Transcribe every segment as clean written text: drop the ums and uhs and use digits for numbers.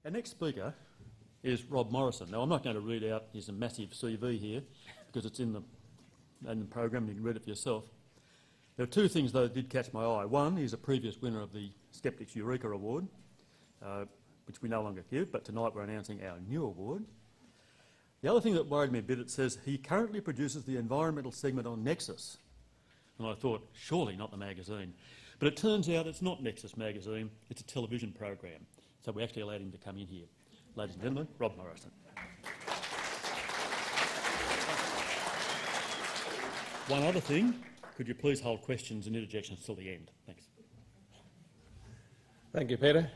Our next speaker is Rob Morrison. Now, I'm not going to read out his massive CV here because it's in the program and you can read it for yourself. There are two things, though, that did catch my eye. One, he's a previous winner of the Skeptics Eureka Award, which we no longer give, but tonight we're announcing our new award. The other thing that worried me a bit, it says he currently produces the environmental segment on Nexus. And I thought, surely not the magazine. But it turns out it's not Nexus magazine, it's a television program. So we actually allowed him to come in here. Ladies and gentlemen, Rob Morrison. One other thing, could you please hold questions and interjections till the end? Thanks. Thank you, Peter.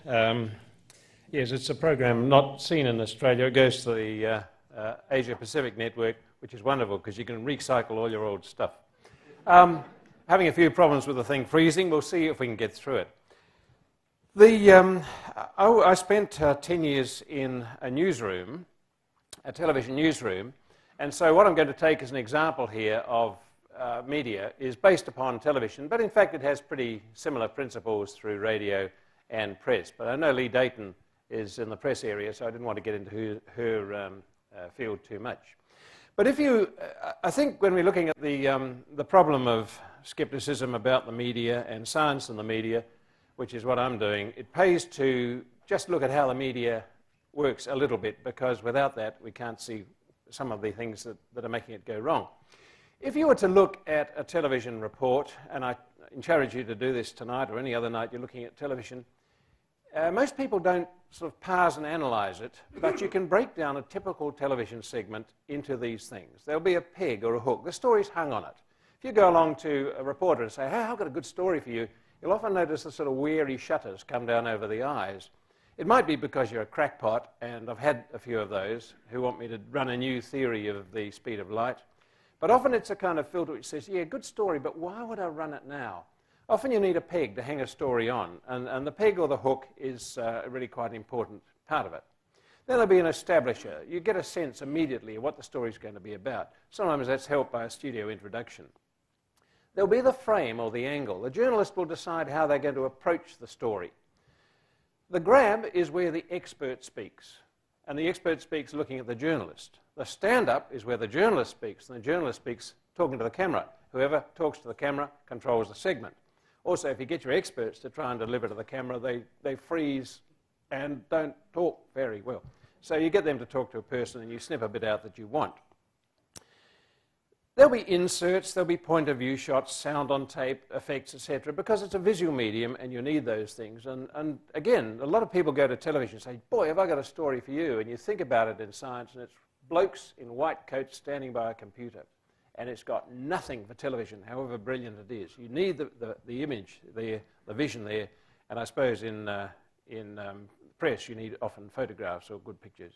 Yes, it's a program not seen in Australia. It goes to the Asia-Pacific network, which is wonderful because you can recycle all your old stuff. Having a few problems with the thing freezing. We'll see if we can get through it. I spent 10 years in a newsroom, a television newsroom, and so what I'm going to take as an example here of media is based upon television, but in fact it has pretty similar principles through radio and press. But I know Lee Dayton is in the press area, so I didn't want to get into her field too much. But I think when we're looking at the problem of skepticism about the media and science in the media, which is what I'm doing, it pays to just look at how the media works a little bit, because without that we can't see some of the things that are making it go wrong. If you were to look at a television report, and I encourage you to do this tonight or any other night you're looking at television, most people don't sort of parse and analyse it, but you can break down a typical television segment into these things. There'll be a peg or a hook. The story's hung on it. If you go along to a reporter and say, hey, I've got a good story for you, you'll often notice the sort of weary shutters come down over the eyes. It might be because you're a crackpot, and I've had a few of those who want me to run a new theory of the speed of light. But often it's a kind of filter which says, yeah, good story, but why would I run it now? Often you need a peg to hang a story on, and the peg or the hook is really quite an important part of it. Then there'll be an establisher. You get a sense immediately of what the story's going to be about. Sometimes that's helped by a studio introduction. There'll be the frame or the angle. The journalist will decide how they're going to approach the story. The grab is where the expert speaks, and the expert speaks looking at the journalist. The stand-up is where the journalist speaks, and the journalist speaks talking to the camera. Whoever talks to the camera controls the segment. Also, if you get your experts to try and deliver to the camera, they freeze and don't talk very well. So you get them to talk to a person and you snip a bit out that you want. There'll be inserts, there'll be point of view shots, sound on tape, effects, etc., because it's a visual medium and you need those things. And again, a lot of people go to television and say, boy, have I got a story for you. And you think about it in science and it's blokes in white coats standing by a computer. And it's got nothing for television, however brilliant it is. You need the image, the vision there. And I suppose in press you need often photographs or good pictures.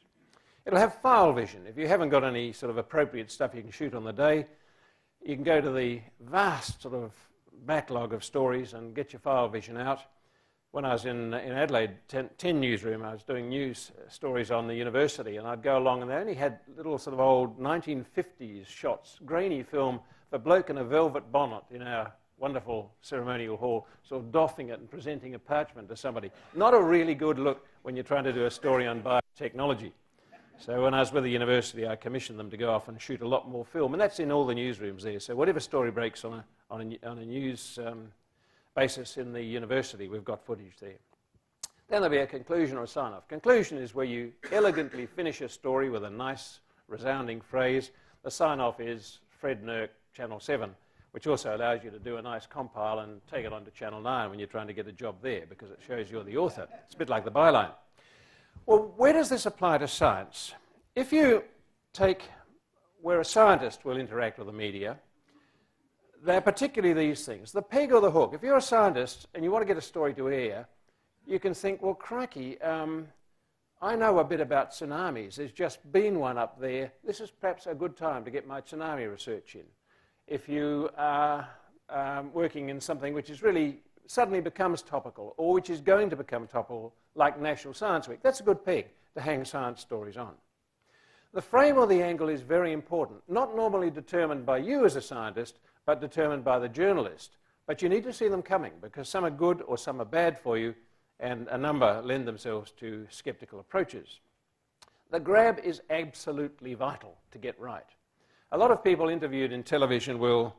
It'll have file vision. If you haven't got any sort of appropriate stuff you can shoot on the day, you can go to the vast sort of backlog of stories and get your file vision out. When I was in Adelaide 10 newsroom, I was doing news stories on the university, and I'd go along and they only had little sort of old 1950s shots, grainy film of a bloke in a velvet bonnet in our wonderful ceremonial hall, sort of doffing it and presenting a parchment to somebody. Not a really good look when you're trying to do a story on biotechnology. So when I was with the university, I commissioned them to go off and shoot a lot more film, and that's in all the newsrooms there. So whatever story breaks on a news basis in the university, we've got footage there. Then there'll be a conclusion or a sign-off. Conclusion is where you elegantly finish a story with a nice, resounding phrase. The sign-off is Fred Nurk, Channel 7, which also allows you to do a nice compile and take it on to Channel 9 when you're trying to get a job there, because it shows you're the author. It's a bit like the byline. Well, where does this apply to science? If you take where a scientist will interact with the media, they're particularly these things. The peg or the hook. If you're a scientist and you want to get a story to air, you can think, well, crikey, I know a bit about tsunamis. There's just been one up there. This is perhaps a good time to get my tsunami research in. If you are working in something which is really suddenly becomes topical, or which is going to become topical, like National Science Week, that's a good peg to hang science stories on. The frame or the angle is very important, not normally determined by you as a scientist, but determined by the journalist. But you need to see them coming, because some are good or some are bad for you, and a number lend themselves to skeptical approaches. The grab is absolutely vital to get right. A lot of people interviewed in television will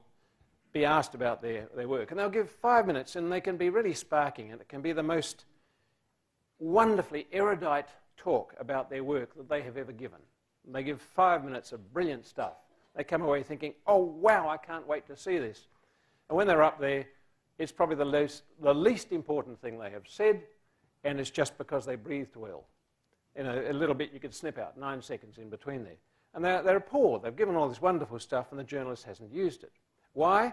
be asked about their work, and they'll give 5 minutes, and they can be really sparking, and it can be the most wonderfully erudite talk about their work that they have ever given. And they give 5 minutes of brilliant stuff. They come away thinking, oh, wow, I can't wait to see this. And when they're up there, it's probably the least important thing they have said, and it's just because they breathed well. You know, a little bit you could snip out, 9 seconds in between there. And they're poor. They've given all this wonderful stuff, and the journalist hasn't used it. Why?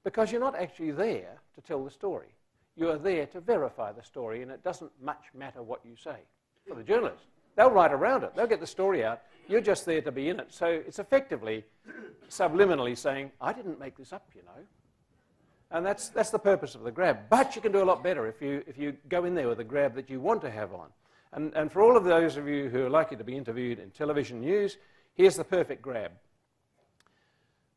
Because you're not actually there to tell the story. You are there to verify the story, and it doesn't much matter what you say. For the journalist, they'll write around it. They'll get the story out. You're just there to be in it. So it's effectively, subliminally saying, I didn't make this up, you know. And that's the purpose of the grab. But you can do a lot better if you go in there with a grab that you want to have on. And for all of those of you who are likely to be interviewed in television news, here's the perfect grab.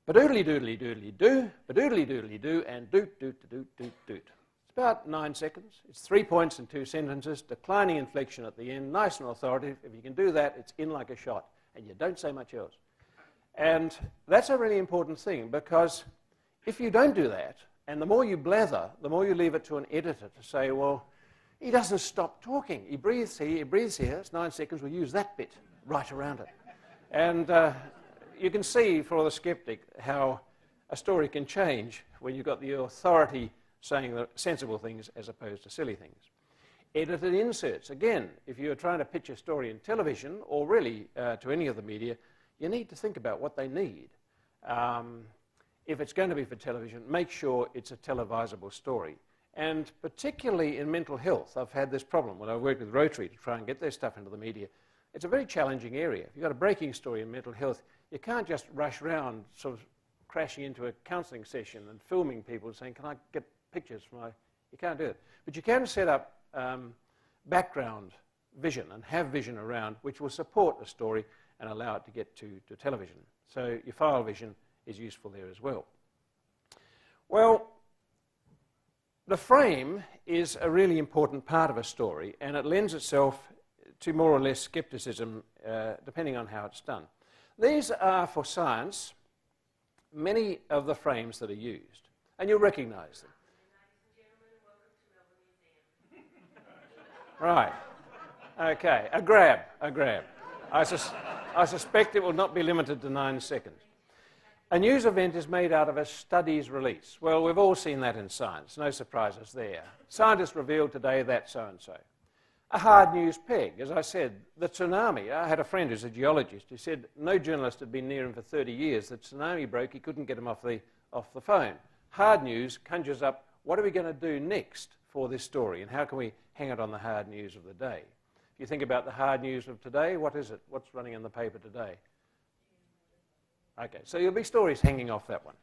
Ba-doodly doodly doodly do, ba-doodly doodly do, and doot doot doot doot doot. It's about 9 seconds. It's 3 points in 2 sentences, declining inflection at the end, nice and authoritative. If you can do that, it's in like a shot, and you don't say much else. And that's a really important thing, because if you don't do that, and the more you blather, the more you leave it to an editor to say, well, he doesn't stop talking. He breathes here, he breathes here. It's 9 seconds. We'll use that bit right around it. And you can see for the skeptic how a story can change when you've got the authority saying the sensible things as opposed to silly things. Edited inserts. Again, if you're trying to pitch a story in television or really to any of the media, you need to think about what they need. If it's going to be for television, make sure it's a televisable story. And particularly in mental health, I've had this problem when I worked with Rotary to try and get their stuff into the media. It's a very challenging area. If you've got a breaking story in mental health, you can't just rush around sort of crashing into a counselling session and filming people saying, can I get pictures from my... You can't do it. But you can set up background vision and have vision around which will support a story and allow it to get to television. So your file vision is useful there as well. Well, the frame is a really important part of a story, and it lends itself to more or less skepticism depending on how it's done. These are, for science, many of the frames that are used, and you'll recognise them. Right. Okay, a grab. I suspect it will not be limited to 9 seconds. A news event is made out of a study's release. Well, we've all seen that in science. No surprises there. Scientists revealed today that so-and-so. A hard news peg. As I said, the tsunami. I had a friend who's a geologist who said no journalist had been near him for 30 years. The tsunami broke. He couldn't get him off the phone. Hard news conjures up, what are we going to do next for this story, and how can we hang it on the hard news of the day? If you think about the hard news of today, what is it? What's running in the paper today? Okay, so there'll be stories hanging off that one.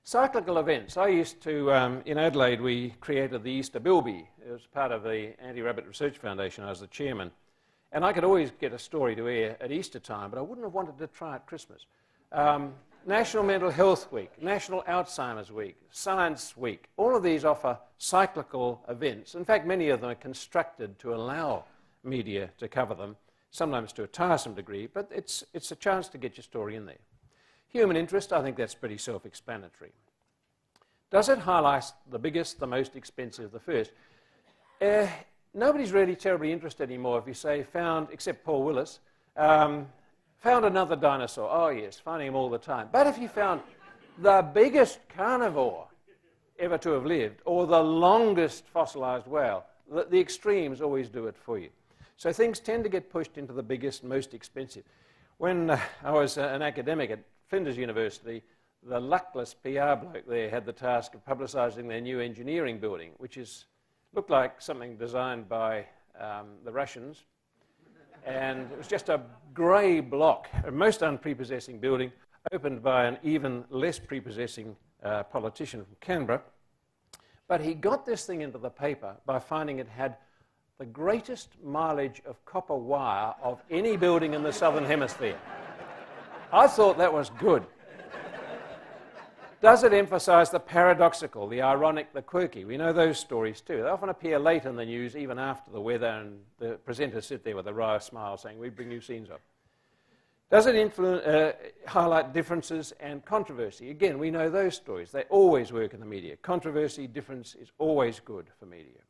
Cyclical events. I used to, in Adelaide, we created the Easter Bilby. It was part of the Anti-Rabbit Research Foundation. I was the chairman. And I could always get a story to air at Easter time, but I wouldn't have wanted to try at Christmas. National Mental Health Week, National Alzheimer's Week, Science Week. All of these offer cyclical events. In fact, many of them are constructed to allow media to cover them, sometimes to a tiresome degree, but it's a chance to get your story in there. Human interest, I think that's pretty self-explanatory. Does it highlight the biggest, the most expensive, the first? Nobody's really terribly interested anymore if you say found, except Paul Willis, found another dinosaur. Oh yes, finding them all the time. But if you found the biggest carnivore ever to have lived, or the longest fossilized whale, the extremes always do it for you. So things tend to get pushed into the biggest, most expensive. When I was an academic at Flinders University, the luckless PR bloke there had the task of publicising their new engineering building, which looked like something designed by the Russians. And it was just a grey block, a most unprepossessing building, opened by an even less prepossessing politician from Canberra. But he got this thing into the paper by finding it had the greatest mileage of copper wire of any building in the Southern Hemisphere. I thought that was good. Does it emphasize the paradoxical, the ironic, the quirky? We know those stories too. They often appear late in the news, even after the weather, and the presenters sit there with a wry smile saying, we bring you scenes up. Does it highlight differences and controversy? Again, we know those stories. They always work in the media. Controversy, difference is always good for media.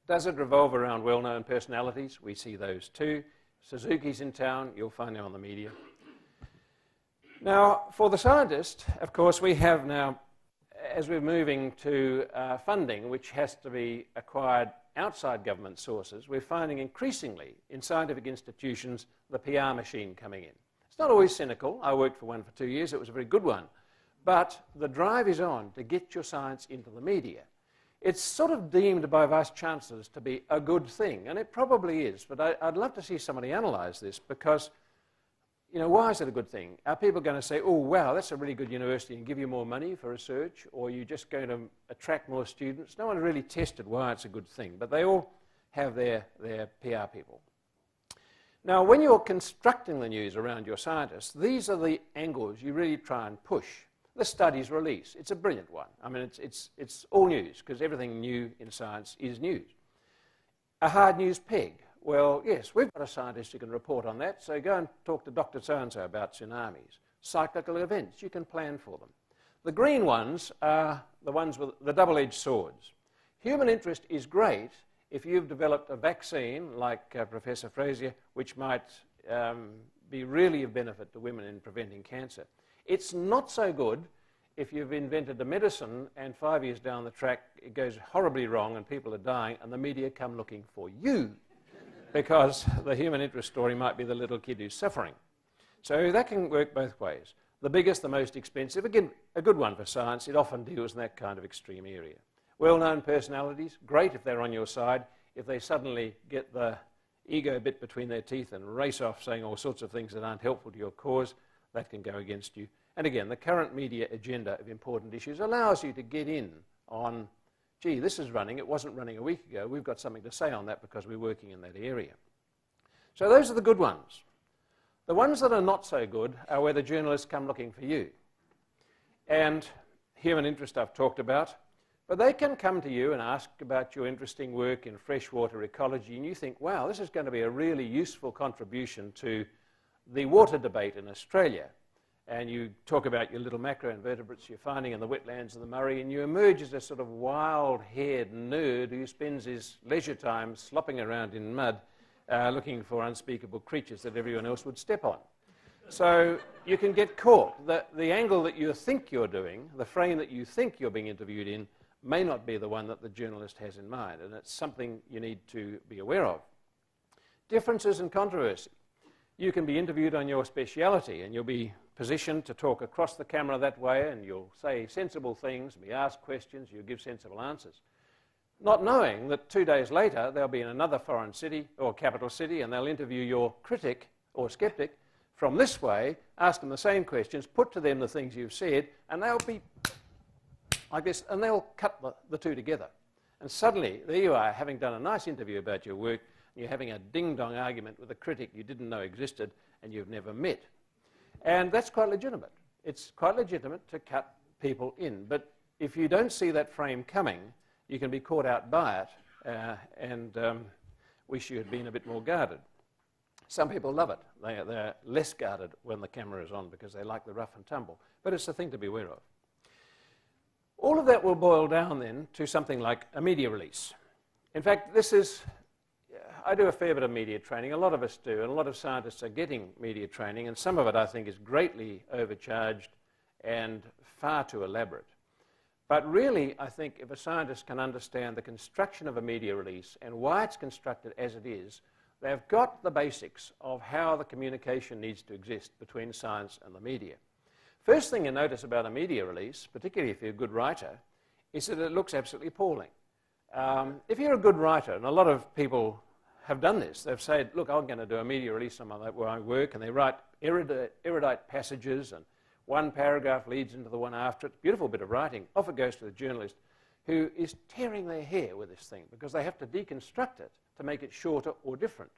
Does it revolve around well-known personalities? We see those too. Suzuki's in town, you'll find them on the media. Now, for the scientist, of course, we have now, as we're moving to funding, which has to be acquired outside government sources, we're finding increasingly in scientific institutions the PR machine coming in. It's not always cynical. I worked for one for 2 years. It was a very good one. But the drive is on to get your science into the media. It's sort of deemed by vice-chancellors to be a good thing, and it probably is. But I'd love to see somebody analyse this because, you know, why is it a good thing? Are people going to say, oh, wow, that's a really good university and give you more money for research, or are you just going to attract more students? No one really tested why it's a good thing, but they all have their PR people. Now, when you're constructing the news around your scientists, these are the angles you really try and push. The studies release. It's a brilliant one. I mean, it's all news, because everything new in science is news. A hard news peg. Well, yes, we've got a scientist who can report on that, so go and talk to Dr. So-and-so about tsunamis. Cyclical events, you can plan for them. The green ones are the ones with the double-edged swords. Human interest is great if you've developed a vaccine, like Professor Frazier, which might be really of benefit to women in preventing cancer. It's not so good if you've invented a medicine and 5 years down the track it goes horribly wrong and people are dying and the media come looking for you, because the human interest story might be the little kid who's suffering. So that can work both ways. The biggest, the most expensive, again, a good one for science. It often deals in that kind of extreme area. Well-known personalities, great if they're on your side. If they suddenly get the ego bit between their teeth and race off saying all sorts of things that aren't helpful to your cause, that can go against you. And again, the current media agenda of important issues allows you to get in on, gee, this is running, it wasn't running a week ago, we've got something to say on that because we're working in that area. So those are the good ones. The ones that are not so good are where the journalists come looking for you. And human interest I've talked about, but they can come to you and ask about your interesting work in freshwater ecology, and you think, wow, this is going to be a really useful contribution to the water debate in Australia. And you talk about your little macroinvertebrates you're finding in the wetlands of the Murray, and you emerge as a sort of wild-haired nerd who spends his leisure time slopping around in mud looking for unspeakable creatures that everyone else would step on. So you can get caught. The angle that you think you're doing, the frame that you think you're being interviewed in, may not be the one that the journalist has in mind, and it's something you need to be aware of. Differences and controversy. You can be interviewed on your speciality, and you'll be positioned to talk across the camera that way, and you'll say sensible things, be asked questions, you'll give sensible answers. Not knowing that 2 days later they'll be in another foreign city or capital city, and they'll interview your critic or skeptic from this way, ask them the same questions, put to them the things you've said, and they'll be like this, and they'll cut the two together. And suddenly, there you are, having done a nice interview about your work, you're having a ding-dong argument with a critic you didn't know existed and you've never met. And that's quite legitimate. It's quite legitimate to cut people in. But if you don't see that frame coming, you can be caught out by it and wish you had been a bit more guarded. Some people love it. They're less guarded when the camera is on because they like the rough and tumble. But it's a thing to be aware of. All of that will boil down then to something like a media release. In fact, I do a fair bit of media training, a lot of us do, and a lot of scientists are getting media training, and some of it I think is greatly overcharged and far too elaborate. But really, I think if a scientist can understand the construction of a media release and why it's constructed as it is, they've got the basics of how the communication needs to exist between science and the media. First thing you notice about a media release, particularly if you're a good writer, is that it looks absolutely appalling. If you're a good writer, and a lot of people have done this, they've said, look, I'm going to do a media release on where I work, and they write erudite passages, and one paragraph leads into the one after it. Beautiful bit of writing. Off it goes to the journalist, who is tearing their hair with this thing, because they have to deconstruct it to make it shorter or different.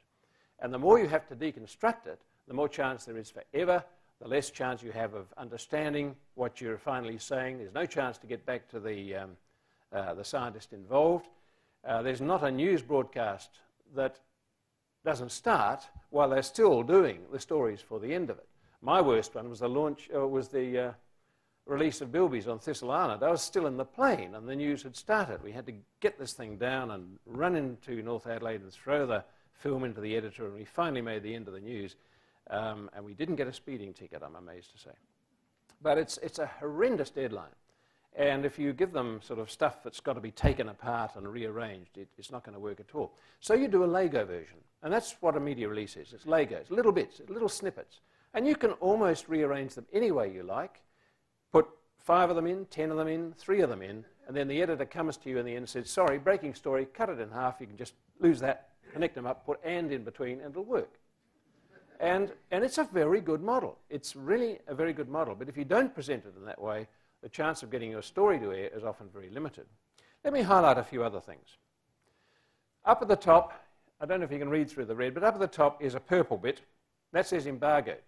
And the more you have to deconstruct it, the more chance there is for error, the less chance you have of understanding what you're finally saying. There's no chance to get back to the scientist involved. There's not a news broadcast that doesn't start while they're still doing the stories for the end of it. My worst one was the release of Bilby's on Thistle Island. I was still in the plane and the news had started. We had to get this thing down and run into North Adelaide and throw the film into the editor, and we finally made the end of the news. And we didn't get a speeding ticket, I'm amazed to say. But it's a horrendous deadline. And if you give them sort of stuff that's got to be taken apart and rearranged, it's not going to work at all. So you do a Lego version. And that's what a media release is. It's Legos, little bits, little snippets. And you can almost rearrange them any way you like. Put 5 of them in, 10 of them in, 3 of them in, and then the editor comes to you in the end and says, sorry, breaking story, cut it in half. You can just lose that, connect them up, put and in between, and it'll work. And it's a very good model. It's really a very good model. But if you don't present it in that way, the chance of getting your story to air is often very limited. Let me highlight a few other things. Up at the top, I don't know if you can read through the red, but up at the top is a purple bit. That says embargoed.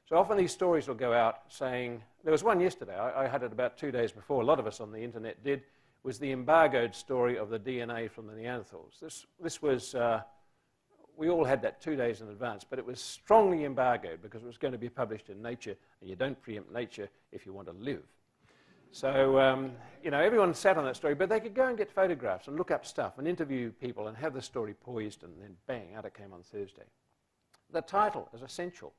So often these stories will go out saying, there was one yesterday, I had it about 2 days before, a lot of us on the internet did, was the embargoed story of the DNA from the Neanderthals. This was, we all had that 2 days in advance, but it was strongly embargoed because it was going to be published in Nature, and you don't preempt Nature if you want to live. So, you know, everyone sat on that story, but they could go and get photographs and look up stuff and interview people and have the story poised, and then bang, out it came on Thursday. The title is essential.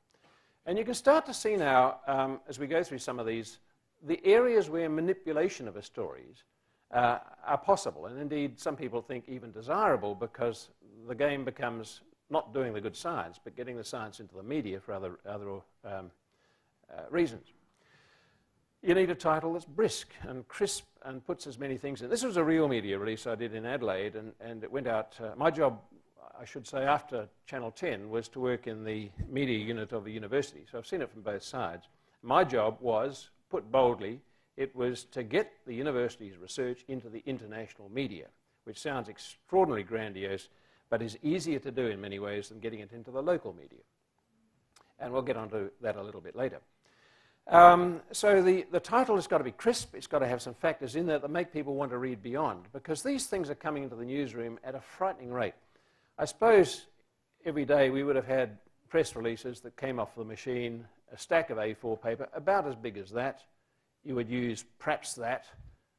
And you can start to see now, as we go through some of these, the areas where manipulation of a stories are possible, and indeed some people think even desirable, because the game becomes not doing the good science, but getting the science into the media for other reasons. You need a title that's brisk and crisp and puts as many things in. This was a real media release I did in Adelaide, and it went out. My job, I should say, after Channel 10 was to work in the media unit of the university. So I've seen it from both sides. My job was, put boldly, it was to get the university's research into the international media, which sounds extraordinarily grandiose, but is easier to do in many ways than getting it into the local media. And we'll get onto that a little bit later. So the title has got to be crisp. It's got to have some factors in there that make people want to read beyond, because these things are coming into the newsroom at a frightening rate. I suppose every day we would have had press releases that came off the machine, a stack of A4 paper, about as big as that. You would use perhaps that,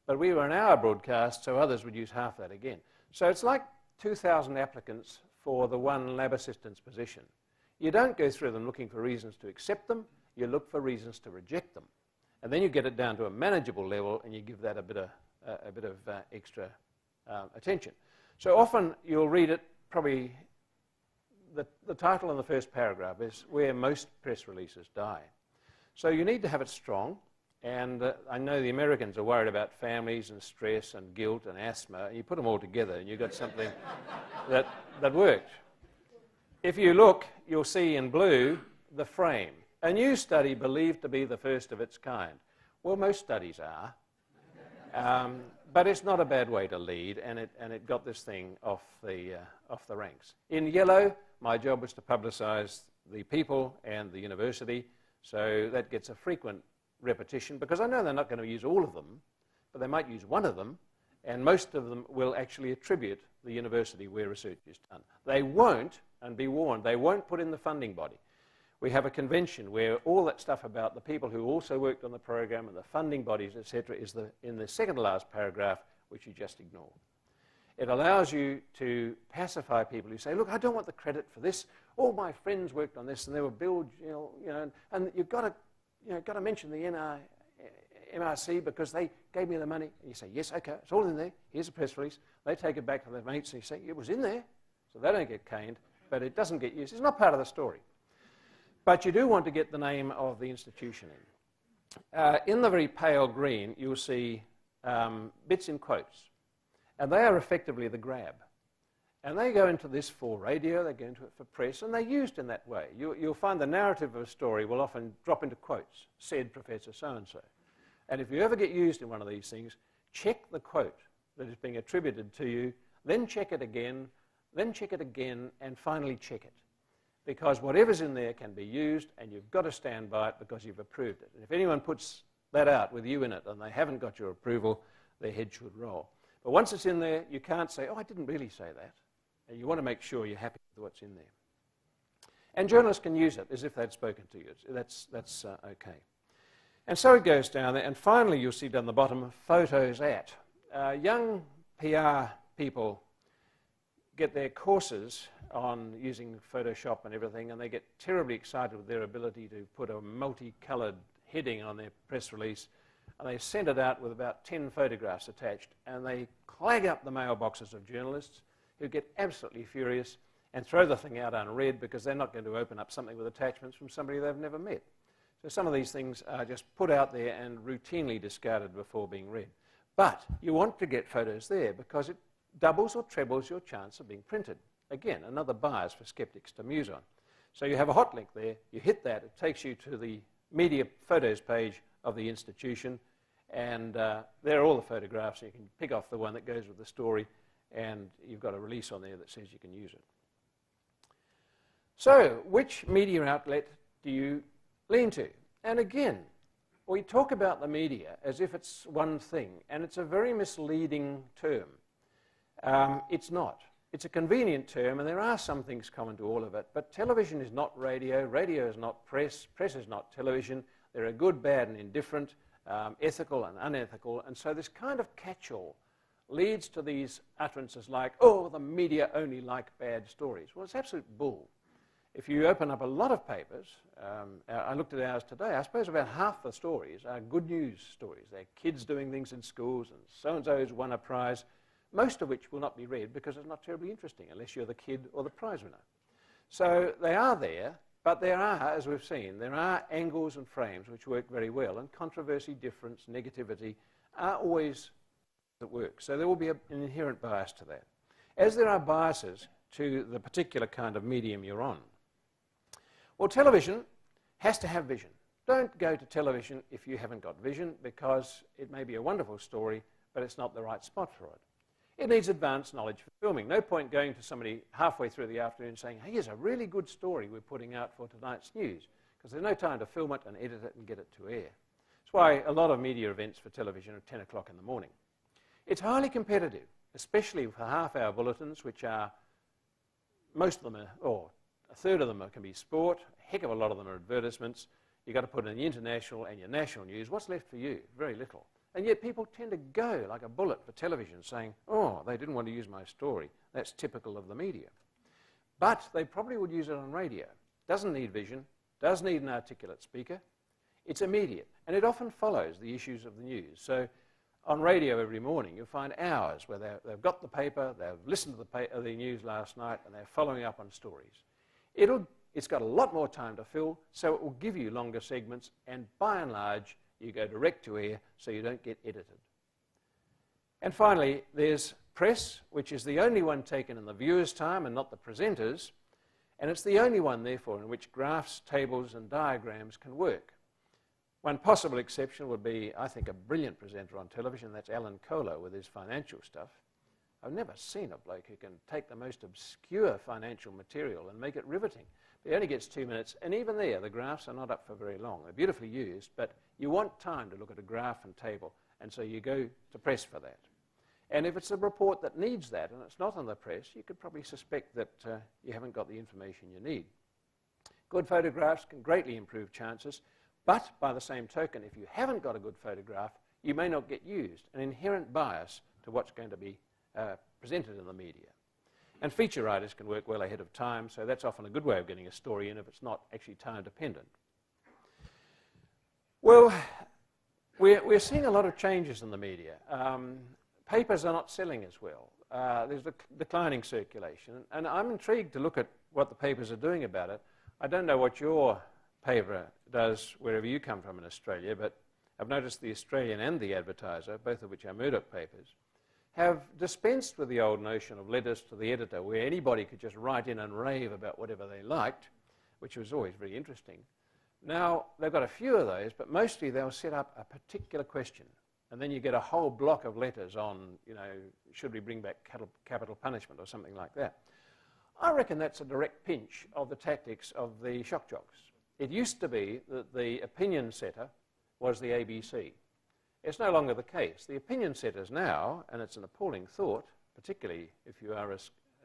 but we were an hour broadcast, so others would use half that again. So it's like 2,000 applicants for the one lab assistant's position. You don't go through them looking for reasons to accept them. You look for reasons to reject them. And then you get it down to a manageable level, and you give that a bit of extra attention. So often you'll read it, probably the title in the first paragraph is where most press releases die. So you need to have it strong, and I know the Americans are worried about families and stress and guilt and asthma, and you put them all together and you've got something that works. If you look, you'll see in blue the frame. A new study believed to be the first of its kind. Well, most studies are, but it's not a bad way to lead, and it got this thing off the ranks. In yellow, my job was to publicise the people and the university, so that gets a frequent repetition, because I know they're not going to use all of them, but they might use one of them, and most of them will actually attribute the university where research is done. They won't, and be warned, they won't put in the funding body. We have a convention where all that stuff about the people who also worked on the program and the funding bodies, etc., is in the second to last paragraph, which you just ignore. It allows you to pacify people who say, look, I don't want the credit for this. All my friends worked on this, and they were billed, and you've got to mention the MRC because they gave me the money. And you say, yes, okay, it's all in there. Here's a press release. They take it back to their mates and you say, it was in there. So they don't get caned, but it doesn't get used. It's not part of the story. But you do want to get the name of the institution in. In the very pale green, you'll see bits in quotes. And they are effectively the grab. And they go into this for radio, they go into it for press, and they're used in that way. You'll find the narrative of a story will often drop into quotes, said Professor so-and-so. And if you ever get used in one of these things, check the quote that is being attributed to you, then check it again, and finally check it. because whatever's in there can be used, and you've got to stand by it because you've approved it. And if anyone puts that out with you in it and they haven't got your approval, their head should roll. But once it's in there, you can't say, oh, I didn't really say that. And you want to make sure you're happy with what's in there. And journalists can use it as if they'd spoken to you. That's okay. And so it goes down there. And finally, you'll see down the bottom, photos at. Young PR people get their courses on using Photoshop and everything, and they get terribly excited with their ability to put a multicoloured heading on their press release, and they send it out with about 10 photographs attached, and they clag up the mailboxes of journalists who get absolutely furious and throw the thing out unread because they're not going to open up something with attachments from somebody they've never met. So some of these things are just put out there and routinely discarded before being read. But you want to get photos there because it doubles or trebles your chance of being printed. Again, another bias for skeptics to muse on. So you have a hot link there, you hit that, it takes you to the media photos page of the institution, and there are all the photographs, and you can pick off the one that goes with the story, and you've got a release on there that says you can use it. So, which media outlet do you lean to? And again, we talk about the media as if it's one thing, and it's a very misleading term. It's not. It's a convenient term, and there are some things common to all of it, but television is not radio, radio is not press, press is not television. There are good, bad, and indifferent, ethical and unethical, and so this kind of catch-all leads to these utterances like, oh, the media only like bad stories. Well, it's absolute bull. If you open up a lot of papers, I looked at ours today, I suppose about half the stories are good news stories. They're kids doing things in schools, and so-and-so's won a prize, most of which will not be read because it's not terribly interesting unless you're the kid or the prize winner. So they are there, but there are, as we've seen, there are angles and frames which work very well, and controversy, difference, negativity are always at work. So there will be an inherent bias to that, as there are biases to the particular kind of medium you're on. Well, television has to have vision. Don't go to television if you haven't got vision, because it may be a wonderful story, but it's not the right spot for it. It needs advanced knowledge for filming. No point going to somebody halfway through the afternoon saying, hey, here's a really good story we're putting out for tonight's news, because there's no time to film it and edit it and get it to air. That's why a lot of media events for television are 10 o'clock in the morning. It's highly competitive, especially for half-hour bulletins, which are, most of them are, or a third of them can be sport, a heck of a lot of them are advertisements. You've got to put in the international and your national news. What's left for you? Very little. And yet people tend to go like a bullet for television, saying, oh, they didn't want to use my story. That's typical of the media. But they probably would use it on radio. Doesn't need vision, does need an articulate speaker. It's immediate, and it often follows the issues of the news. So on radio every morning, you'll find hours where they've got the paper, they've listened to the news last night, and they're following up on stories. It's got a lot more time to fill, so it will give you longer segments, and by and large, you go direct to air, so you don't get edited. And finally, there's press, which is the only one taken in the viewer's time and not the presenter's, and it's the only one, therefore, in which graphs, tables, and diagrams can work. One possible exception would be, I think, a brilliant presenter on television. That's Alan Kohler with his financial stuff. I've never seen a bloke who can take the most obscure financial material and make it riveting. But he only gets 2 minutes, and even there, the graphs are not up for very long. They're beautifully used, but you want time to look at a graph and table, and so you go to press for that. And if it's a report that needs that, and it's not on the press, you could probably suspect that you haven't got the information you need. Good photographs can greatly improve chances, but by the same token, if you haven't got a good photograph, you may not get used, an inherent bias to what's going to be presented in the media. And feature writers can work well ahead of time, so that's often a good way of getting a story in if it's not actually time dependent. Well, we're seeing a lot of changes in the media. Papers are not selling as well. There's a declining circulation, and I'm intrigued to look at what the papers are doing about it. I don't know what your paper does wherever you come from in Australia, but I've noticed the Australian and the Advertiser, both of which are Murdoch papers, have dispensed with the old notion of letters to the editor, where anybody could just write in and rave about whatever they liked, which was always very interesting. Now, they've got a few of those, but mostly they'll set up a particular question, and then you get a whole block of letters on, you know, should we bring back capital punishment or something like that. I reckon that's a direct pinch of the tactics of the shock jocks. It used to be that the opinion setter was the ABC. It's no longer the case. The opinion setters now, and it's an appalling thought, particularly if you are a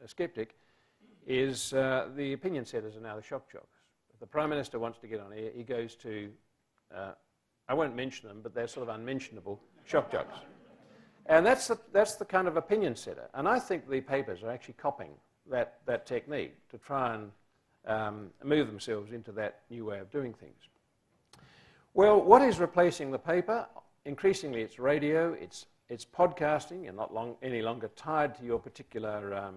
skeptic, is the opinion setters are now the shock jocks. If the Prime Minister wants to get on air, he goes to, I won't mention them, but they're sort of unmentionable shock jocks. And that's the kind of opinion setter. And I think the papers are actually copying that technique to try and move themselves into that new way of doing things. Well, what is replacing the paper? Increasingly, it's radio, it's podcasting. You're not any longer tied to your particular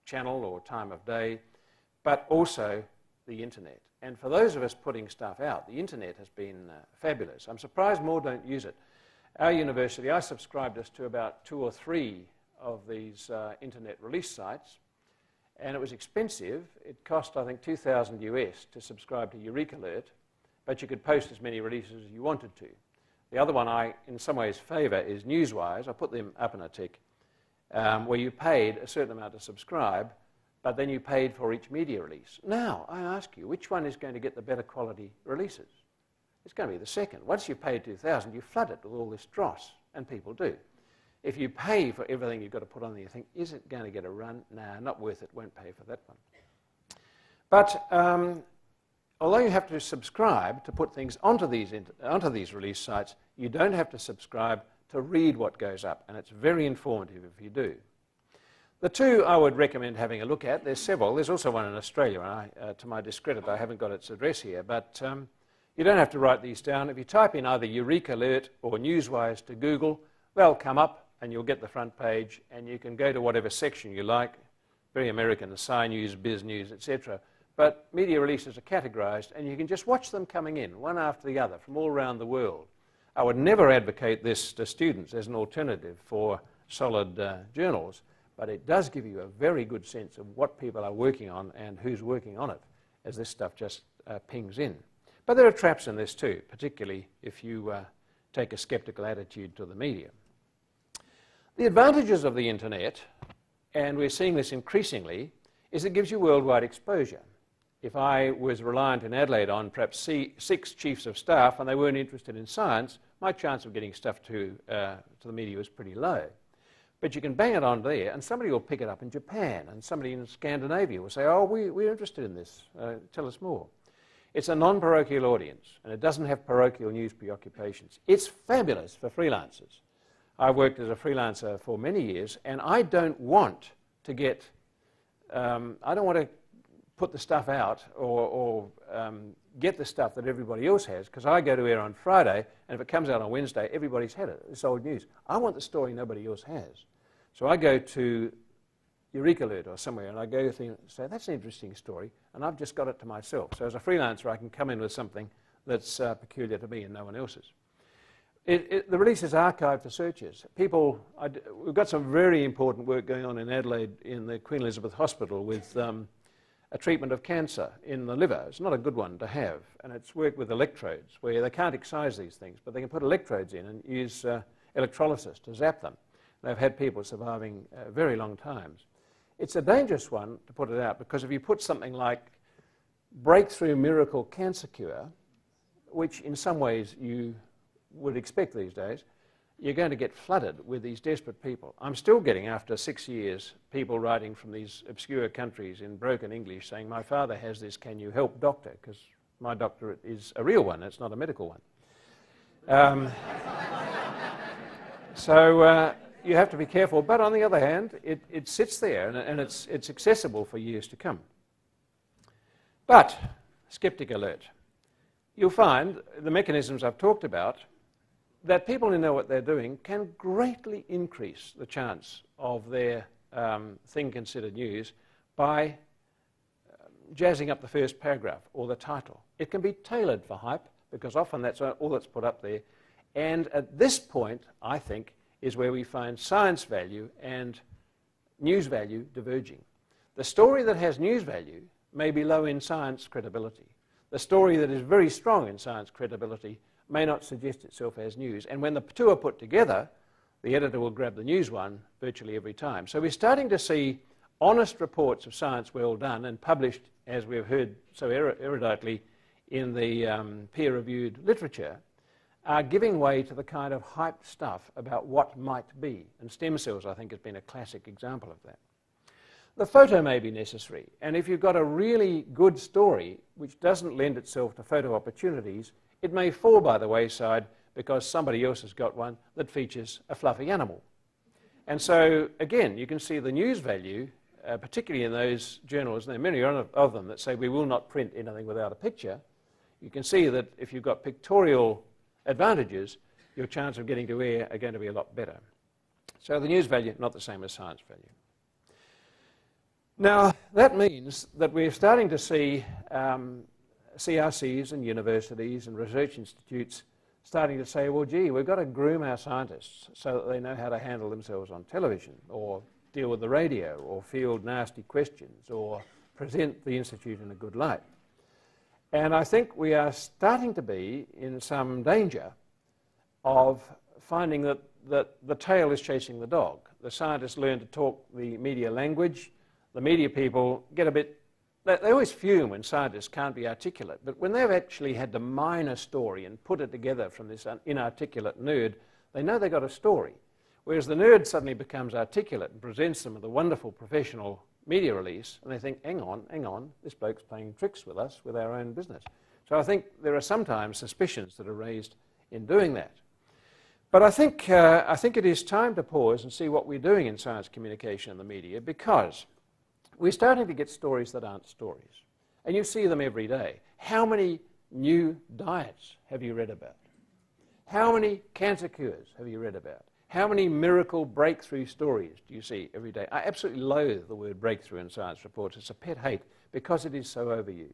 channel or time of day, but also the internet. And for those of us putting stuff out, the internet has been fabulous. I'm surprised more don't use it. Our university, I subscribed us to about 2 or 3 of these internet release sites, and it was expensive. It cost, I think, $2,000 US to subscribe to Eureka Alert, but you could post as many releases as you wanted to. The other one I, in some ways, favour is Newswise. I put them up in a tick, where you paid a certain amount to subscribe, but then you paid for each media release. Now, I ask you, which one is going to get the better quality releases? It's going to be the second. Once you've paid $2,000, you flood it with all this dross, and people do. If you pay for everything you've got to put on there, you think, is it going to get a run? Nah, not worth it, won't pay for that one. But although you have to subscribe to put things onto these release sites, you don't have to subscribe to read what goes up, and it's very informative if you do. The two I would recommend having a look at, there's several. There's also one in Australia, and to my discredit, I haven't got its address here, but you don't have to write these down. If you type in either Eureka Alert or Newswise to Google, they'll come up, and you'll get the front page, and you can go to whatever section you like. Very American, the Sci News, Biz News, etc. But media releases are categorised, and you can just watch them coming in, one after the other, from all around the world. I would never advocate this to students as an alternative for solid journals, but it does give you a very good sense of what people are working on and who's working on it, as this stuff just pings in. But there are traps in this too, particularly if you take a sceptical attitude to the media. The advantages of the internet, and we're seeing this increasingly, is it gives you worldwide exposure. If I was reliant in Adelaide on perhaps 6 chiefs of staff and they weren't interested in science, my chance of getting stuff to the media was pretty low. But you can bang it on there, and somebody will pick it up in Japan, and somebody in Scandinavia will say, oh, we're interested in this, tell us more. It's a non-parochial audience, and it doesn't have parochial news preoccupations. It's fabulous for freelancers. I've worked as a freelancer for many years, and I don't want to get, I don't want to put the stuff out or get the stuff that everybody else has, because I go to air on Friday, and if it comes out on Wednesday, everybody's had it. It's old news. I want the story nobody else has. So I go to Eureka Alert or somewhere, and I go and say, that's an interesting story, and I've just got it to myself. So as a freelancer, I can come in with something that's peculiar to me and no one else's. The release is archived for searchers. We've got some very important work going on in Adelaide in the Queen Elizabeth Hospital with a treatment of cancer in the liver. It's not a good one to have, and it's work with electrodes where they can't excise these things, but they can put electrodes in and use electrolysis to zap them. They've had people surviving very long times. It's a dangerous one to put it out, because if you put something like breakthrough miracle cancer cure, which in some ways you would expect these days, you're going to get flooded with these desperate people. I'm still getting, after 6 years, people writing from these obscure countries in broken English saying, my father has this, can you help, doctor? Because my doctor is a real one, it's not a medical one. So you have to be careful, but on the other hand, it sits there, and it's accessible for years to come. But, skeptic alert, you'll find the mechanisms I've talked about, that people who know what they're doing can greatly increase the chance of their thing considered news by jazzing up the first paragraph or the title. It can be tailored for hype, because often that's all that's put up there. And at this point, I think, is where we find science value and news value diverging. The story that has news value may be low in science credibility. The story that is very strong in science credibility may not suggest itself as news. And when the two are put together, the editor will grab the news one virtually every time. So we're starting to see honest reports of science well done and published, as we've heard so eruditely, in the peer-reviewed literature, are giving way to the kind of hyped stuff about what might be. And stem cells, I think, has been a classic example of that. The photo may be necessary, and if you've got a really good story which doesn't lend itself to photo opportunities, it may fall by the wayside because somebody else has got one that features a fluffy animal. And so, again, you can see the news value, particularly in those journals, and there are many of them that say we will not print anything without a picture. You can see that if you've got pictorial advantages, your chance of getting to air are going to be a lot better. So the news value, not the same as science value. Now, that means that we're starting to see CRCs and universities and research institutes starting to say, well, gee, we've got to groom our scientists so that they know how to handle themselves on television or deal with the radio or field nasty questions or present the institute in a good light. And I think we are starting to be in some danger of finding that the tail is chasing the dog. The scientists learn to talk the media language. The media people get a bit, they always fume when scientists can't be articulate, but when they've actually had to mine a story and put it together from this inarticulate nerd, they know they've got a story. Whereas the nerd suddenly becomes articulate and presents them with a wonderful professional media release, and they think, hang on, this bloke's playing tricks with us, with our own business. So I think there are sometimes suspicions that are raised in doing that. But I think it is time to pause and see what we're doing in science communication and the media, because we're starting to get stories that aren't stories. And you see them every day. How many new diets have you read about? How many cancer cures have you read about? How many miracle breakthrough stories do you see every day? I absolutely loathe the word breakthrough in science reports. It's a pet hate because it is so overused.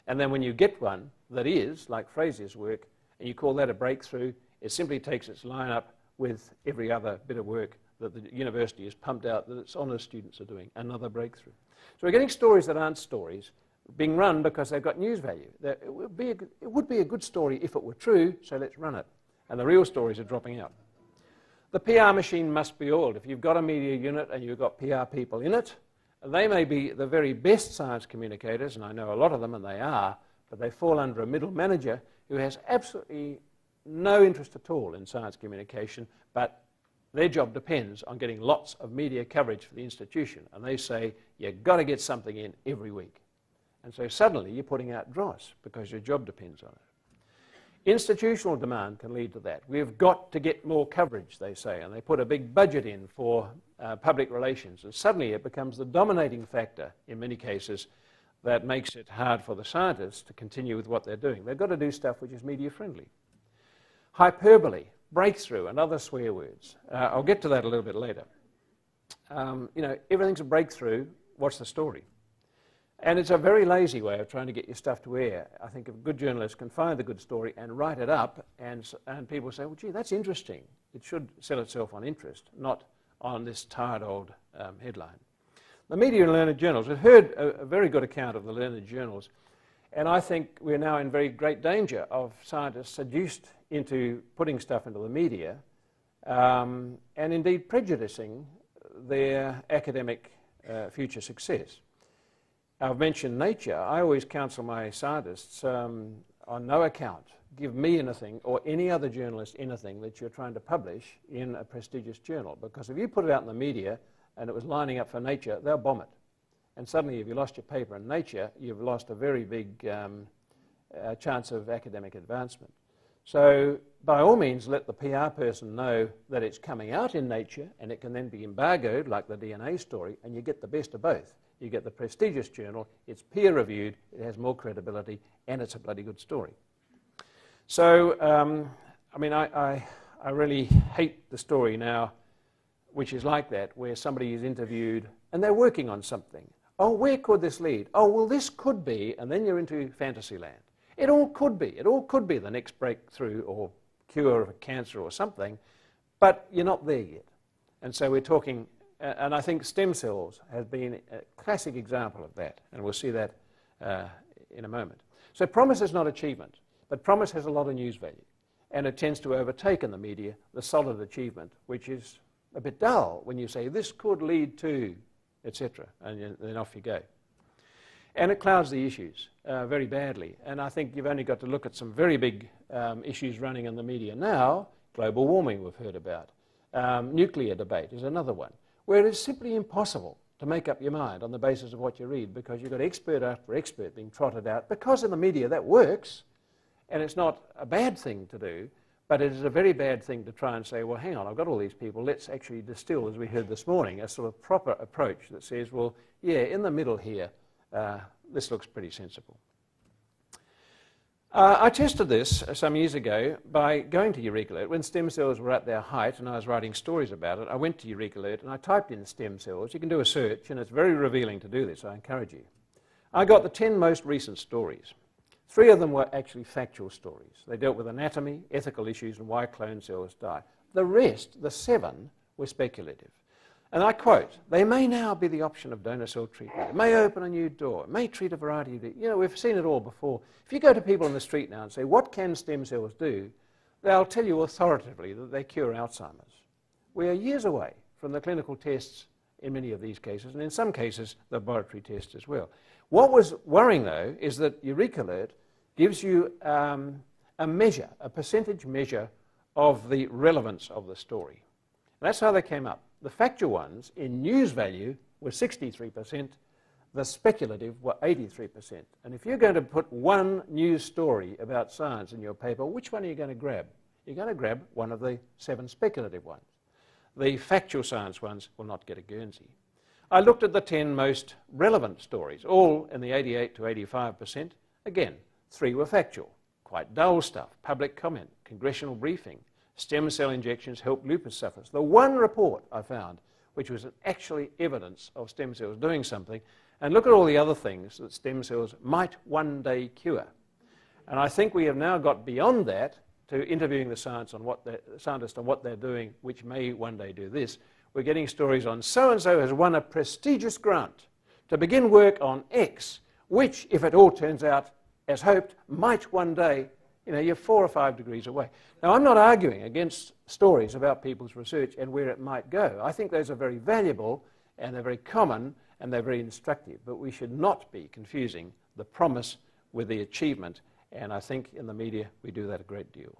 And then when you get one that is, like Fraser's work, and you call that a breakthrough, it simply takes its line up with every other bit of work that the university has pumped out that its honours students are doing, another breakthrough. So we're getting stories that aren't stories being run because they've got news value. It would be a good story if it were true, so let's run it. And the real stories are dropping out. The PR machine must be oiled. If you've got a media unit and you've got PR people in it, they may be the very best science communicators, and I know a lot of them, and they are, but they fall under a middle manager who has absolutely no interest at all in science communication, but their job depends on getting lots of media coverage for the institution, and they say, you've got to get something in every week. And so suddenly you're putting out dross because your job depends on it. Institutional demand can lead to that. We've got to get more coverage, they say, and they put a big budget in for public relations, and suddenly it becomes the dominating factor in many cases that makes it hard for the scientists to continue with what they're doing. They've got to do stuff which is media friendly. Hyperbole, breakthrough, and other swear words. I'll get to that a little bit later. Everything's a breakthrough. What's the story? And it's a very lazy way of trying to get your stuff to air. I think a good journalist can find the good story and write it up, and people say, well, gee, that's interesting. It should sell itself on interest, not on this tired old headline. The media and learned journals. We've heard a very good account of the learned journals, and I think we're now in very great danger of scientists seduced into putting stuff into the media and indeed prejudicing their academic future success. I've mentioned Nature. I always counsel my scientists on no account give me anything or any other journalist anything that you're trying to publish in a prestigious journal, because if you put it out in the media and it was lining up for Nature, they'll bomb it. And suddenly if you lost your paper in Nature, you've lost a very big chance of academic advancement. So by all means, let the PR person know that it's coming out in Nature, and it can then be embargoed like the DNA story, and you get the best of both. You get the prestigious journal, it's peer-reviewed, it has more credibility, and it's a bloody good story. So, I really hate the story now, which is like that, where somebody is interviewed and they're working on something. Oh, where could this lead? Oh, well, this could be, and then you're into fantasy land. It all could be. It all could be the next breakthrough or cure of cancer or something, but you're not there yet. And so we're talking, and I think stem cells has been a classic example of that, and we'll see that in a moment. So promise is not achievement, but promise has a lot of news value, and it tends to overtake in the media the solid achievement, which is a bit dull when you say this could lead to etc. And then off you go. And it clouds the issues very badly. And I think you've only got to look at some very big issues running in the media now. Global warming we've heard about. Nuclear debate is another one, where it is simply impossible to make up your mind on the basis of what you read, because you've got expert after expert being trotted out, because in the media that works, and it's not a bad thing to do, but it is a very bad thing to try and say, well, hang on, I've got all these people, let's actually distill, as we heard this morning, a sort of proper approach that says, well, yeah, in the middle here, this looks pretty sensible. I tested this some years ago by going to EurekAlert. When stem cells were at their height and I was writing stories about it, I went to EurekAlert and I typed in stem cells. You can do a search, and it's very revealing to do this. I encourage you. I got the 10 most recent stories. 3 of them were actually factual stories. They dealt with anatomy, ethical issues, and why clone cells die. The rest, the 7, were speculative. And I quote, "They may now be the option of donor cell treatment. It may open a new door. It may treat a variety of... You know, we've seen it all before. If you go to people on the street now and say, what can stem cells do? They'll tell you authoritatively that they cure Alzheimer's. We are years away from the clinical tests in many of these cases, and in some cases, the laboratory tests as well. What was worrying, though, is that EurekAlert gives you a measure, a percentage measure of the relevance of the story. And that's how they came up. The factual ones in news value were 63%, the speculative were 83%. And if you're going to put one news story about science in your paper, which one are you going to grab? You're going to grab one of the 7 speculative ones. The factual science ones will not get a Guernsey. I looked at the 10 most relevant stories, all in the 88 to 85%. Again, 3 were factual, quite dull stuff, public comment, congressional briefing, stem cell injections help lupus sufferers. The one report I found which was actually evidence of stem cells doing something, and look at all the other things that stem cells might one day cure. And I think we have now got beyond that to interviewing the scientists on what they're doing, which may one day do this. We're getting stories on so-and-so has won a prestigious grant to begin work on X, which, if it all turns out as hoped, might one day, you're 4 or 5 degrees away. Now, I'm not arguing against stories about people's research and where it might go. I think those are very valuable, and they're very common, and they're very instructive. But we should not be confusing the promise with the achievement, and I think in the media we do that a great deal.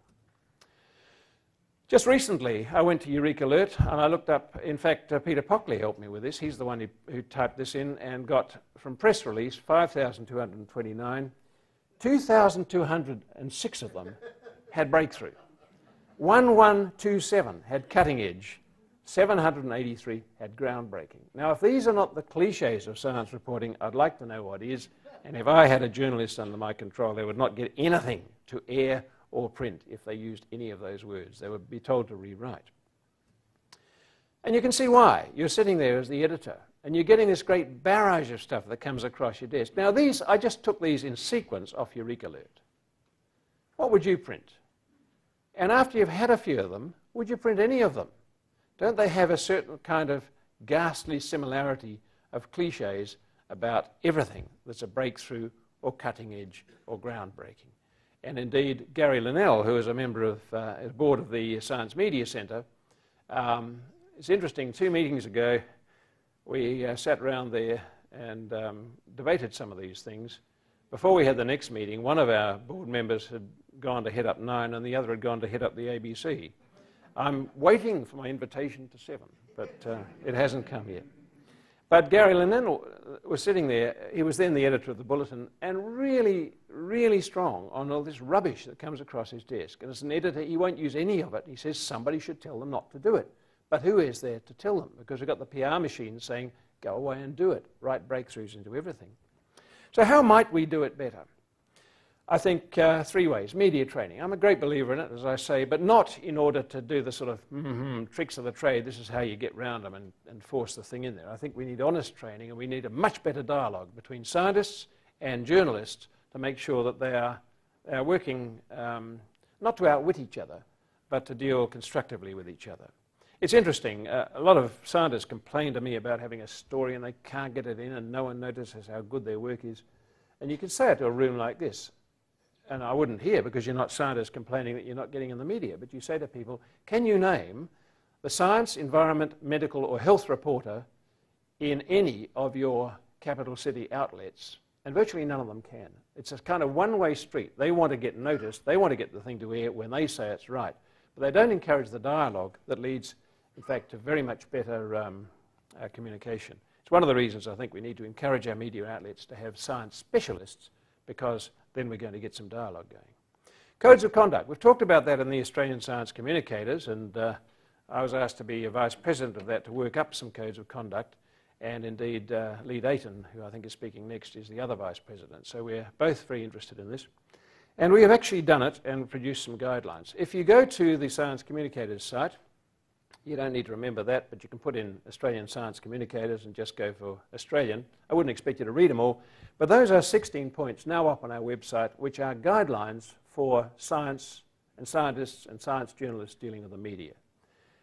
Just recently, I went to EurekAlert, and I looked up, in fact, Peter Pockley helped me with this. He's the one who typed this in and got, from press release, 5,229. 2,206 of them had breakthrough. 1127 had cutting edge. 783 had groundbreaking. Now, if these are not the cliches of science reporting, I'd like to know what is. And if I had a journalist under my control, they would not get anything to air or print if they used any of those words. They would be told to rewrite. And you can see why. You're sitting there as the editor, and you're getting this great barrage of stuff that comes across your desk. Now, these, I just took these in sequence off EurekAlert. What would you print? And after you've had a few of them, would you print any of them? Don't they have a certain kind of ghastly similarity of cliches about everything that's a breakthrough or cutting edge or groundbreaking? And indeed, Gary Linnell, who is a member of the board of the Science Media Centre, it's interesting, 2 meetings ago, we sat around there and debated some of these things. Before we had the next meeting, one of our board members had gone to head up 9 and the other had gone to head up the ABC. I'm waiting for my invitation to 7, but it hasn't come yet. But Gary Linnell was sitting there. He was then the editor of the Bulletin, and really, really strong on all this rubbish that comes across his desk. And as an editor, he won't use any of it. He says somebody should tell them not to do it. But who is there to tell them? Because we've got the PR machine saying, go away and do it, write breakthroughs into everything. So how might we do it better? I think 3 ways. Media training. I'm a great believer in it, as I say, but not in order to do the sort of tricks of the trade. This is how you get round them and force the thing in there. I think we need honest training, and we need a much better dialogue between scientists and journalists to make sure that they are working not to outwit each other, but to deal constructively with each other. It's interesting, a lot of scientists complain to me about having a story and they can't get it in and no one notices how good their work is. And you can say it to a room like this, and I wouldn't hear because you're not scientists complaining that you're not getting in the media, but you say to people, can you name the science, environment, medical or health reporter in any of your capital city outlets, and virtually none of them can. It's a kind of one-way street. They want to get noticed, they want to get the thing to air when they say it's right, but they don't encourage the dialogue that leads, in fact, to very much better communication. It's one of the reasons I think we need to encourage our media outlets to have science specialists, because then we're going to get some dialogue going. Codes of conduct. We've talked about that in the Australian Science Communicators, and I was asked to be a vice president of that to work up some codes of conduct, and indeed Lee Dayton, who I think is speaking next, is the other vice president. So we're both very interested in this. And we have actually done it and produced some guidelines. If you go to the Science Communicators site, you don't need to remember that, but you can put in Australian Science Communicators and just go for Australian. I wouldn't expect you to read them all, but those are 16 points now up on our website, which are guidelines for science and scientists and science journalists dealing with the media.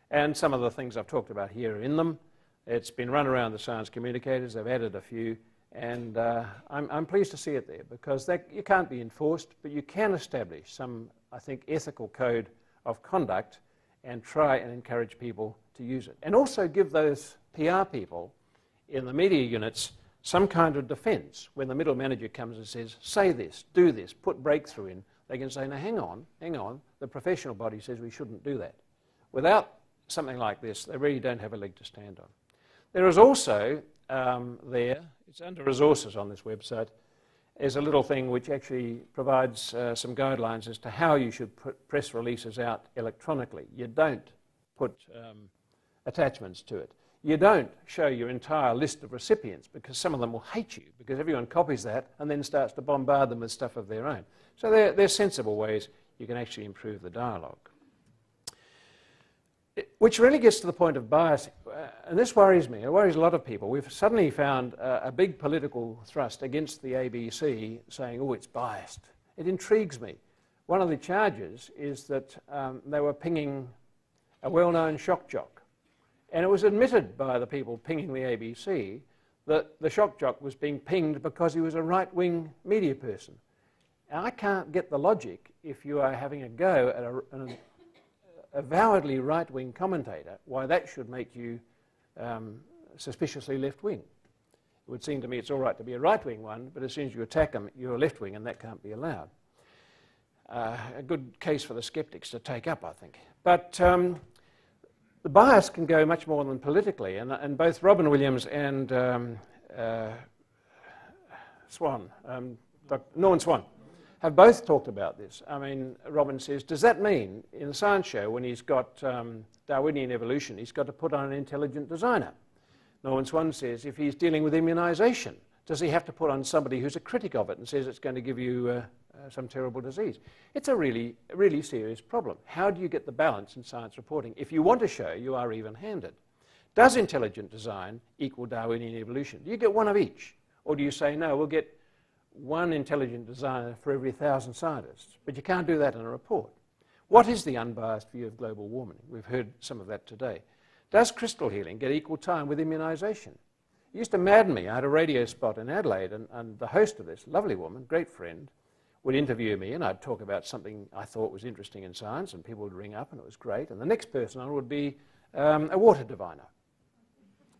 And some of the things I've talked about here are in them. It's been run around the Science Communicators. They've added a few, and I'm pleased to see it there, because you can't be enforced, but you can establish some, I think, ethical code of conduct and try and encourage people to use it. And also give those PR people in the media units some kind of defense. When the middle manager comes and says, say this, do this, put breakthrough in, they can say, no, hang on, the professional body says we shouldn't do that. Without something like this, they really don't have a leg to stand on. There is also it's under resources on this website, is a little thing which actually provides some guidelines as to how you should put press releases out electronically. You don't put attachments to it. You don't show your entire list of recipients, because some of them will hate you, because everyone copies that and then starts to bombard them with stuff of their own. So they're sensible ways you can actually improve the dialogue. Which really gets to the point of bias, and this worries me. It worries a lot of people. We've suddenly found a big political thrust against the ABC, saying, oh, it's biased. It intrigues me. One of the charges is that they were pinging a well-known shock jock. And it was admitted by the people pinging the ABC that the shock jock was being pinged because he was a right-wing media person. And I can't get the logic, if you are having a go at an avowedly right-wing commentator, why that should make you suspiciously left-wing. It would seem to me it's all right to be a right-wing one, but as soon as you attack them, you're left-wing, and that can't be allowed. A good case for the skeptics to take up, I think. But the bias can go much more than politically, and both Robin Williams and Norman Swan have both talked about this. I mean, Robin says, does that mean in the science show, when he's got Darwinian evolution, he's got to put on an intelligent designer? Norman Swan says, if he's dealing with immunisation, does he have to put on somebody who's a critic of it and says it's going to give you some terrible disease? It's a really serious problem. How do you get the balance in science reporting if you want to show you are even-handed? Does intelligent design equal Darwinian evolution? Do you get one of each? Or do you say, no, we'll get one intelligent designer for every 1,000 scientists? But you can't do that in a report. What is the unbiased view of global warming? We've heard some of that today. Does crystal healing get equal time with immunisation? It used to madden me. I had a radio spot in Adelaide, and the host of this, lovely woman, great friend, would interview me, and I'd talk about something I thought was interesting in science, and people would ring up, and it was great. And the next person on would be a water diviner.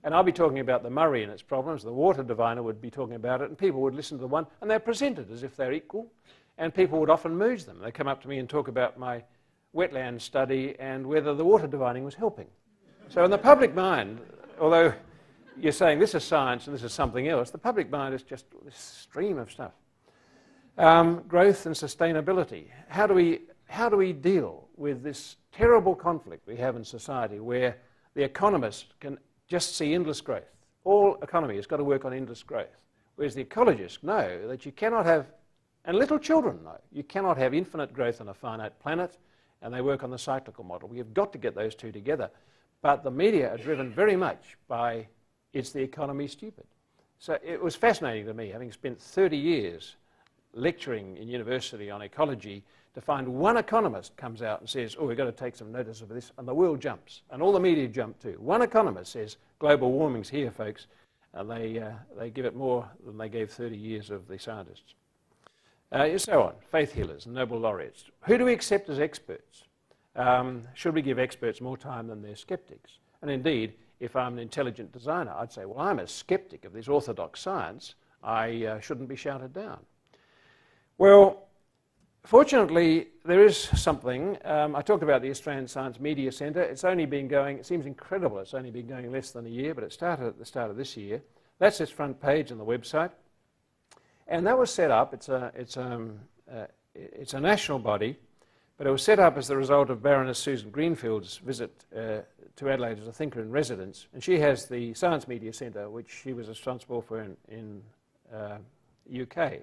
And I'll be talking about the Murray and its problems. The water diviner would be talking about it, and people would listen to the one, and they're presented as if they're equal, and people would often merge them. They come up to me and talk about my wetland study and whether the water divining was helping. So in the public mind, although you're saying this is science and this is something else, the public mind is just this stream of stuff. Growth and sustainability. How do we deal with this terrible conflict we have in society where the economist can just see endless growth? All economy has got to work on endless growth. Whereas the ecologists know that you cannot have, and little children know, you cannot have infinite growth on a finite planet, and they work on the cyclical model. We have got to get those two together. But the media are driven very much by, it's the economy stupid. So it was fascinating to me, having spent 30 years lecturing in university on ecology, to find one economist comes out and says, oh, we've got to take some notice of this, and the world jumps, and all the media jump too. One economist says, global warming's here, folks, and they give it more than they gave 30 years of the scientists. So on, faith healers and Nobel laureates. Who do we accept as experts? Should we give experts more time than their skeptics? And indeed, if I'm an intelligent designer, I'd say, well, I'm a skeptic of this orthodox science. I shouldn't be shouted down. Well, fortunately, there is something. I talked about the Australian Science Media Centre. It's only been going, it seems incredible, it's only been going less than a year, but it started at the start of this year. That's its front page on the website. And that was set up, it's a national body, but it was set up as the result of Baroness Susan Greenfield's visit to Adelaide as a thinker in residence. And she has the Science Media Centre, which she was responsible for in UK.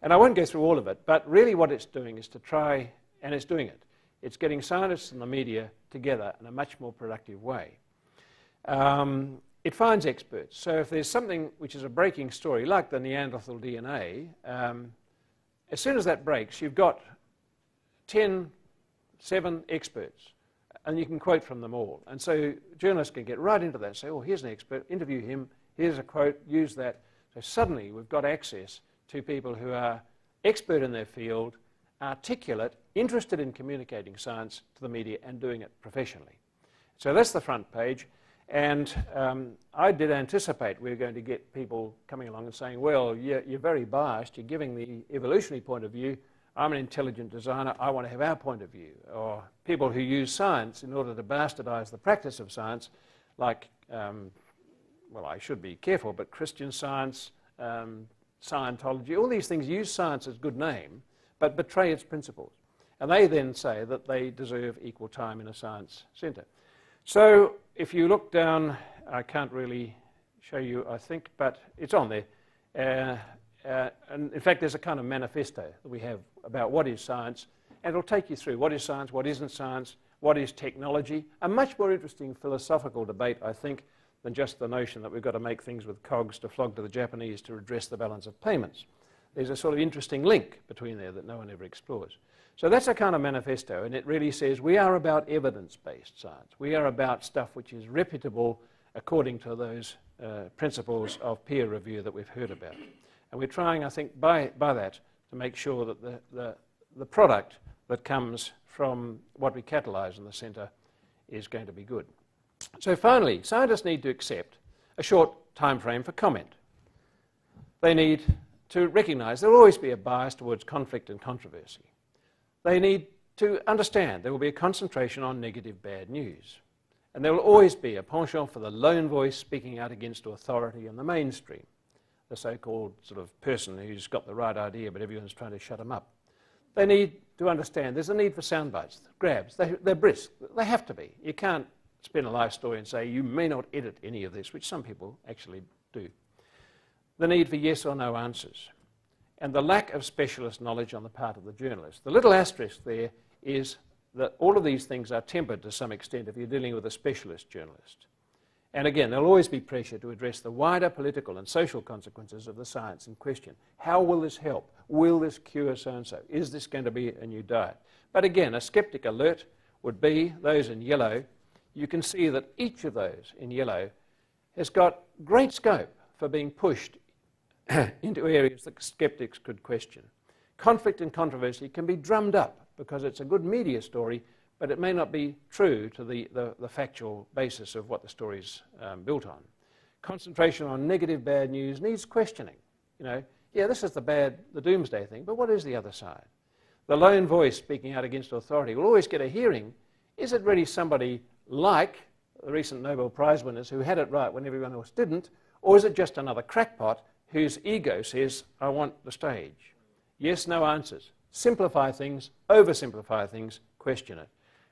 And I won't go through all of it, but really what it's doing is to try, and it's doing it, it's getting scientists and the media together in a much more productive way. It finds experts. So if there's something which is a breaking story, like the Neanderthal DNA, as soon as that breaks, you've got 7 experts, and you can quote from them all. And so journalists can get right into that and say, oh, here's an expert, interview him, here's a quote, use that. So suddenly we've got access to people who are expert in their field, articulate, interested in communicating science to the media and doing it professionally. So that's the front page. And I did anticipate we were going to get people coming along and saying, well, you're very biased, you're giving the evolutionary point of view, I'm an intelligent designer, I want to have our point of view. Or people who use science in order to bastardize the practice of science, like, well, I should be careful, but Christian Science, Scientology, all these things use science as good name, but betray its principles. And they then say that they deserve equal time in a science centre. So if you look down, I can't really show you, I think, but it's on there. And in fact, there's a kind of manifesto that we have about what is science, and it'll take you through what is science, what isn't science, what is technology. A much more interesting philosophical debate, I think, than just the notion that we've got to make things with cogs to flog to the Japanese to redress the balance of payments. There's a sort of interesting link between there that no one ever explores. So that's a kind of manifesto, and it really says we are about evidence-based science. We are about stuff which is reputable according to those principles of peer review that we've heard about. And we're trying, I think, by that to make sure that the product that comes from what we catalyse in the centre is going to be good. So finally, scientists need to accept a short time frame for comment. They need to recognise there will always be a bias towards conflict and controversy. They need to understand there will be a concentration on negative bad news. And there will always be a penchant for the lone voice speaking out against authority in the mainstream, the so-called sort of person who's got the right idea but everyone's trying to shut him up. They need to understand there's a need for sound bites, grabs. They're brisk. They have to be. You can't spin a life story and say you may not edit any of this, which some people actually do. The need for yes or no answers, and the lack of specialist knowledge on the part of the journalist. The little asterisk there is that all of these things are tempered to some extent if you're dealing with a specialist journalist. And again, there'll always be pressure to address the wider political and social consequences of the science in question. How will this help? Will this cure so-and-so? Is this going to be a new diet? But again, a skeptic alert would be those in yellow. You can see that each of those in yellow has got great scope for being pushed into areas that skeptics could question. Conflict and controversy can be drummed up because it's a good media story, but it may not be true to the factual basis of what the story's built on. Concentration on negative bad news needs questioning. You know, yeah, this is the doomsday thing, but what is the other side? The lone voice speaking out against authority will always get a hearing. Is it really somebody like the recent Nobel Prize winners who had it right when everyone else didn't, or is it just another crackpot whose ego says, I want the stage? Yes, no answers. Simplify things, oversimplify things, question it.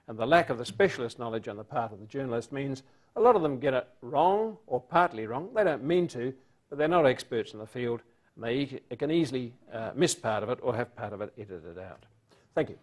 And the lack of the specialist knowledge on the part of the journalist means a lot of them get it wrong or partly wrong. They don't mean to, but they're not experts in the field, and they can easily miss part of it or have part of it edited out. Thank you.